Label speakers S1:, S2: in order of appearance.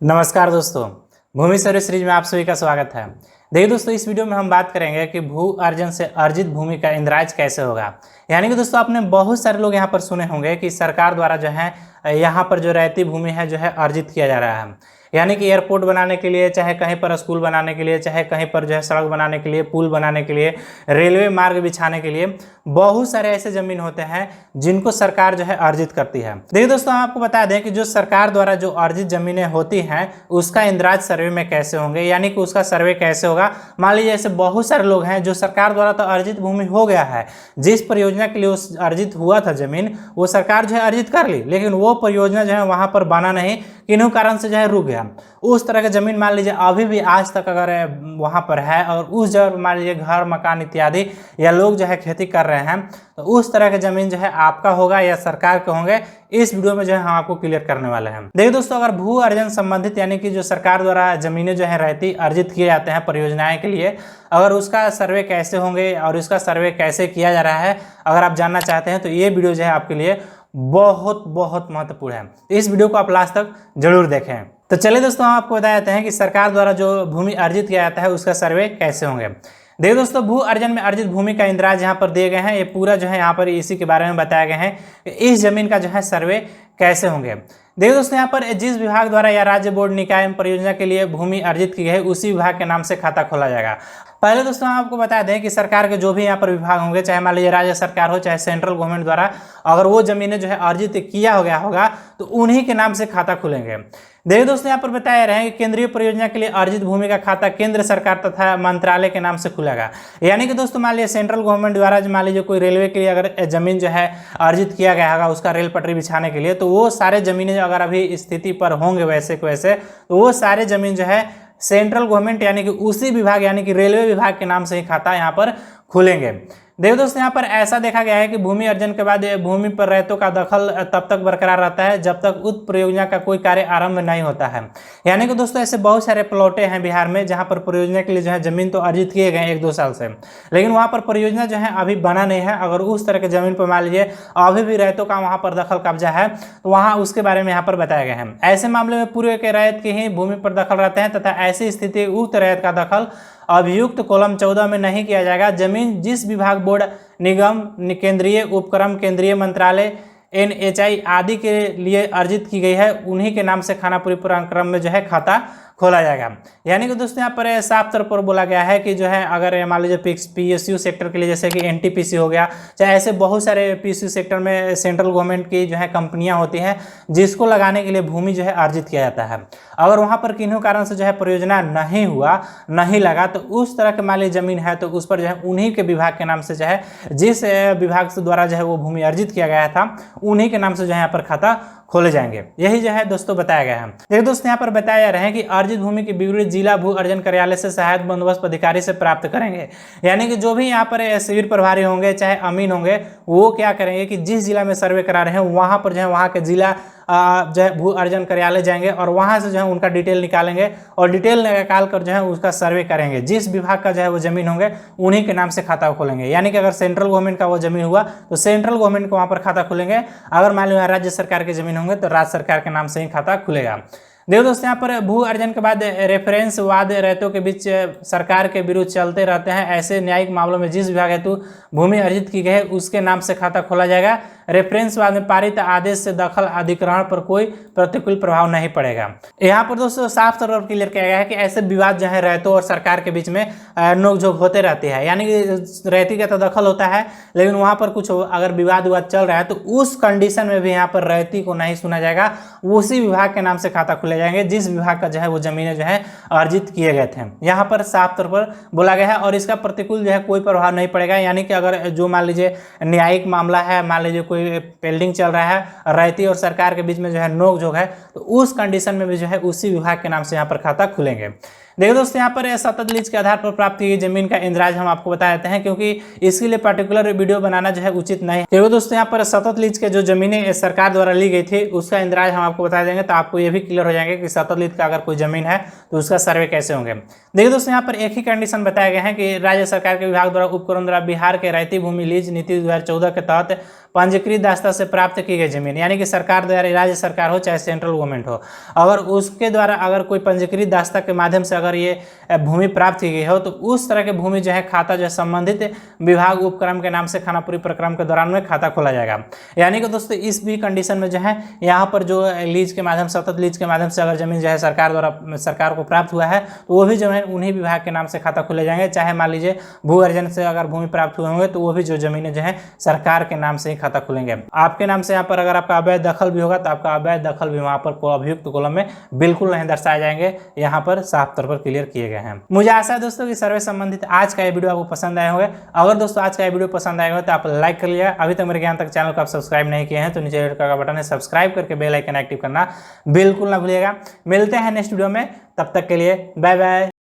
S1: नमस्कार दोस्तों, भूमि सर्वे सीरीज में आप सभी का स्वागत है। देखिए दोस्तों, इस वीडियो में हम बात करेंगे कि भू अर्जन से अर्जित भूमि का इंद्राज कैसे होगा। यानी कि दोस्तों, आपने बहुत सारे लोग यहाँ पर सुने होंगे कि सरकार द्वारा जो है यहाँ पर जो रहती भूमि है जो है अर्जित किया जा रहा है। यानी कि एयरपोर्ट बनाने के लिए, चाहे कहीं पर स्कूल बनाने के लिए, चाहे कहीं पर जो है सड़क बनाने के लिए, पुल बनाने के लिए, रेलवे मार्ग बिछाने के लिए बहुत सारे ऐसे जमीन होते हैं जिनको सरकार जो है अर्जित करती है। देखिए दोस्तों, हम आपको बता दें कि जो सरकार द्वारा जो अर्जित जमीनें होती हैं उसका इंद्राज सर्वे में कैसे होंगे, यानी कि उसका सर्वे कैसे होगा। मान लीजिए ऐसे बहुत सारे लोग हैं जो सरकार द्वारा तो अर्जित भूमि हो गया है, जिस परियोजना के लिए उस अर्जित हुआ था जमीन वो सरकार जो है अर्जित कर ली, लेकिन वो परियोजना जो है वहां पर बना नहीं, किन्हीं कारण से जो है रुक गया। उस तरह का जमीन मान लीजिए अभी भी आज तक अगर वहां पर है और उस जगह मान लीजिए घर मकान इत्यादि या लोग जो है खेती कर रहे हैं, तो उस तरह के जमीन जो है आपका होगा या सरकार के होंगे, इस वीडियो में जो है हम आपको क्लियर करने वाले हैं। देखिए दोस्तों, अगर भू अर्जन संबंधित यानी कि जो सरकार द्वारा जमीनें जो है रहती अर्जित किए जाते हैं परियोजनाएं के लिए, अगर उसका सर्वे कैसे होंगे और उसका सर्वे कैसे किया जा रहा है, अगर आप जानना चाहते हैं तो ये वीडियो जो है आपके लिए बहुत बहुत महत्वपूर्ण है। इस वीडियो को आप लास्ट तक जरूर देखें। तो चलिए दोस्तों, हम आपको बता देते हैं कि सरकार द्वारा जो भूमि अर्जित किया जाता है उसका सर्वे कैसे होंगे। देखिए दोस्तों, भू अर्जन में अर्जित भूमि का इंद्राज यहाँ पर दिए गए हैं। ये पूरा जो है यहाँ पर इसी के बारे में बताया गया है कि इस जमीन का जो है सर्वे कैसे होंगे। देखिए दोस्तों, यहाँ पर जिस विभाग द्वारा या राज्य बोर्ड निकाय परियोजना के लिए भूमि अर्जित की गई है उसी विभाग के नाम से खाता खोला जाएगा। पहले दोस्तों हम आपको बता दें कि सरकार के जो भी यहाँ पर विभाग होंगे, चाहे मान लीजिए राज्य सरकार हो चाहे सेंट्रल गवर्नमेंट द्वारा, अगर वो जमीनें जो है अर्जित किया हो गया होगा तो उन्हीं के नाम से खाता खुलेंगे। देखिए दोस्तों, यहाँ पर बताया रहे हैं कि केंद्रीय परियोजना के लिए अर्जित भूमि का खाता केंद्र सरकार तथा मंत्रालय के नाम से खुलेगा। यानी कि दोस्तों, मान लीजिए सेंट्रल गवर्नमेंट द्वारा मान लीजिए कोई रेलवे के लिए अगर जमीन जो है अर्जित किया गया होगा उसका रेल पटरी बिछाने के लिए, तो वो सारे जमीनें अगर अभी स्थिति पर होंगे वैसे को वैसे, तो वो सारे जमीन जो है सेंट्रल गवर्नमेंट यानी कि उसी विभाग यानी कि रेलवे विभाग के नाम से ही खाता यहाँ पर खुलेंगे। देखो दोस्तों, यहाँ पर ऐसा देखा गया है कि भूमि अर्जन के बाद भूमि पर रहतों का दखल तब तक बरकरार रहता है जब तक उस परियोजना का कोई कार्य आरंभ नहीं होता है। यानी कि दोस्तों, ऐसे बहुत सारे प्लॉटें हैं बिहार में जहाँ पर परियोजना के लिए जो है जमीन तो अर्जित किए गए 1-2 साल से, लेकिन वहाँ पर परियोजना जो है अभी बना नहीं है। अगर उस तरह के जमीन पर मान लीजिए अभी भी रहतों का वहाँ पर दखल कब्जा है तो वहाँ उसके बारे में यहाँ पर बताया गया है। ऐसे मामले में पूर्व के रैयत की ही भूमि पर दखल रहते हैं तथा ऐसी स्थिति उक्त रैयत का दखल अभियुक्त कॉलम 14 में नहीं किया जाएगा। जमीन जिस विभाग, बोर्ड, निगम, केंद्रीय उपक्रम, केंद्रीय मंत्रालय, NHI आदि के लिए अर्जित की गई है उन्हीं के नाम से खानापुरी क्रम में जो है खाता खोला जाएगा। यानी कि दोस्तों, यहाँ पर साफ तौर पर बोला गया है कि जो है अगर मान लीजिए PSU सेक्टर के लिए जैसे कि NTPC हो गया, चाहे ऐसे बहुत सारे PSU सेक्टर में सेंट्रल गवर्नमेंट की जो है कंपनियां होती हैं जिसको लगाने के लिए भूमि जो है अर्जित किया जाता है। अगर वहाँ पर किन्हीं कारण से जो है परियोजना नहीं हुआ, नहीं लगा, तो उस तरह के मान लीजिए जमीन है तो उस पर जो है उन्हीं के विभाग के नाम से जो है जिस विभाग से द्वारा जो है वो भूमि अर्जित किया गया था उन्हीं के नाम से जो है यहाँ पर खाता खोले जाएंगे। यही जो है दोस्तों बताया गया है। देखिए दोस्तों, यहाँ पर बताया जा रहा है कि अर्जित भूमि की विवरण जिला भू अर्जन कार्यालय से सहायक बंदोबस्त अधिकारी से प्राप्त करेंगे। यानी कि जो भी यहाँ पर शिविर प्रभारी होंगे चाहे अमीन होंगे, वो क्या करेंगे कि जिस जिला में सर्वे करा रहे हैं वहाँ पर जो है वहाँ के जिला जो है भू अर्जन कार्यालय जाएंगे और वहाँ से जो है उनका डिटेल निकालेंगे और डिटेल निकाल कर जो है उसका सर्वे करेंगे। जिस विभाग का जो है वो जमीन होंगे उन्हीं के नाम से खाता खोलेंगे। यानी कि अगर सेंट्रल गवर्नमेंट का वो जमीन हुआ तो सेंट्रल गवर्नमेंट को वहाँ पर खाता खुलेंगे, अगर मान लो राज्य सरकार की जमीन होंगे तो राज्य सरकार के नाम से ही खाता खुलेगा। देखो दोस्तों, यहाँ पर भू अर्जन के बाद रेफरेंस वाद रहतों के बीच सरकार के विरुद्ध चलते रहते हैं। ऐसे न्यायिक मामलों में जिस विभाग हेतु भूमि अर्जित की गई है उसके नाम से खाता खोला जाएगा। रेफरेंस वाद में पारित आदेश से दखल अधिग्रहण पर कोई प्रतिकूल प्रभाव नहीं पड़ेगा। यहाँ पर दोस्तों साफ तौर पर क्लियर किया गया है कि ऐसे विवाद जो है रहतों और सरकार के बीच में नोकझोंक होते रहती है। यानी कि रहती का तो दखल होता है, लेकिन वहाँ पर कुछ अगर विवाद चल रहा है तो उस कंडीशन में भी यहाँ पर रहती को नहीं सुना जाएगा, उसी विभाग के नाम से खाता खुले जाएंगे जिस विभाग का जो है वो जमीनें जो है अर्जित किए गए थे। यहाँ पर साफ तौर पर बोला गया है और इसका प्रतिकूल जो है कोई प्रभाव नहीं पड़ेगा। यानी कि अगर जो मान लीजिए न्यायिक मामला है, मान लीजिए कोई पेंडिंग चल रहा है, रहती और सरकार के बीच में जो है नोकझोंक है, तो उस कंडीशन में भी जो है उसी विभाग के नाम से यहाँ पर खाता खुलेंगे। देखो दोस्तों, यहाँ पर सतत लीज के आधार पर प्राप्त की गई जमीन का इंद्राज हम आपको बता देते हैं, क्योंकि इसके लिए पर्टिकुलर वीडियो बनाना जो है उचित नहीं। क्योंकि दोस्तों, यहाँ पर सतत लीज के जो जमीनें सरकार द्वारा ली गई थी उसका इंद्राज हम आपको बता देंगे, तो आपको ये भी क्लियर हो जाएंगे कि सतत लीज का अगर कोई जमीन है तो उसका सर्वे कैसे होंगे। देखिए दोस्तों, यहाँ पर एक ही कंडीशन बताया गया है कि राज्य सरकार के विभाग द्वारा उपक्रम द्वारा बिहार के रहती भूमि लीज नीति 2014 के तहत पंजीकृत दास्ता से प्राप्त की गई जमीन, यानी कि सरकार द्वारा, राज्य सरकार हो चाहे सेंट्रल गवर्नमेंट हो, अगर उसके द्वारा अगर कोई पंजीकृत दास्ता के माध्यम से अगर ये भूमि प्राप्त की गई हो तो उस तरह के भूमि जो है खाता जो है संबंधित विभाग उपक्रम के नाम से खानापुरी प्रक्रम के दौरान में खाता खोला जाएगा। यानी कि दोस्तों इस भी कंडीशन में जो है यहाँ पर जो लीज के माध्यम से, सतत लीज के माध्यम से अगर जमीन जो है सरकार को प्राप्त हुआ है तो वो भी जो है उन्हीं विभाग के नाम से खाता खोले जाएंगे। चाहे मान लीजिए भू अर्जन से अगर भूमि प्राप्त हुए होंगे तो वो भी जो जमीनें जो है सरकार के नाम से ही खाता खुलेंगे। आपके नाम से यहाँ पर अगर आपका अवैध दखल भी होगा तो आपका अवैध दखल भी वहाँ पर अभियुक्त कॉलम में बिल्कुल नहीं दर्शाए जाएंगे, यहाँ पर साफ तौर पर क्लियर किए गए हैं। मुझे आशा है दोस्तों कि सर्वे संबंधित आज का ये वीडियो आपको पसंद आए होंगे। अगर दोस्तों आज का ये वीडियो पसंद आए होगा तो आप लाइक कर लिया। अभी तक मेरे ज्ञान तक चैनल को आप सब्सक्राइब नहीं किए हैं तो नीचे रेड कलर का बटन है, सब्सक्राइब करके बेल आइकन एक्टिव करना बिल्कुल ना भूलिएगा। मिलते हैं नेक्स्ट वीडियो में, तब तक के लिए बाय बाय।